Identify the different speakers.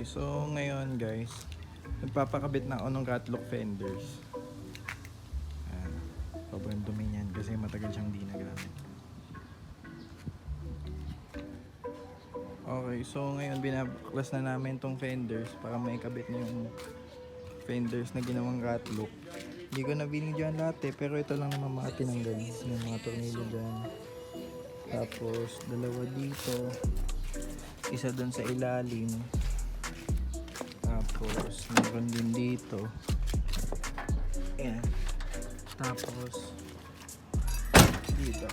Speaker 1: Okay, so ngayon guys, nagpapakabit na ako ng catlock fenders. Ayan, sobrang dumi niyan kasi matagal siyang di nagamit. Okay, so ngayon binabaklas na namin tong fenders para maikabit na yung fenders na ginawang catlock. Hindi ko na binigyan lahat pero ito lang naman mga tinanggal yung mga tornilyo dyan. Tapos dalawa dito, isa doon sa ilalim. Tapos meron din dito. Ayan. Tapos dito.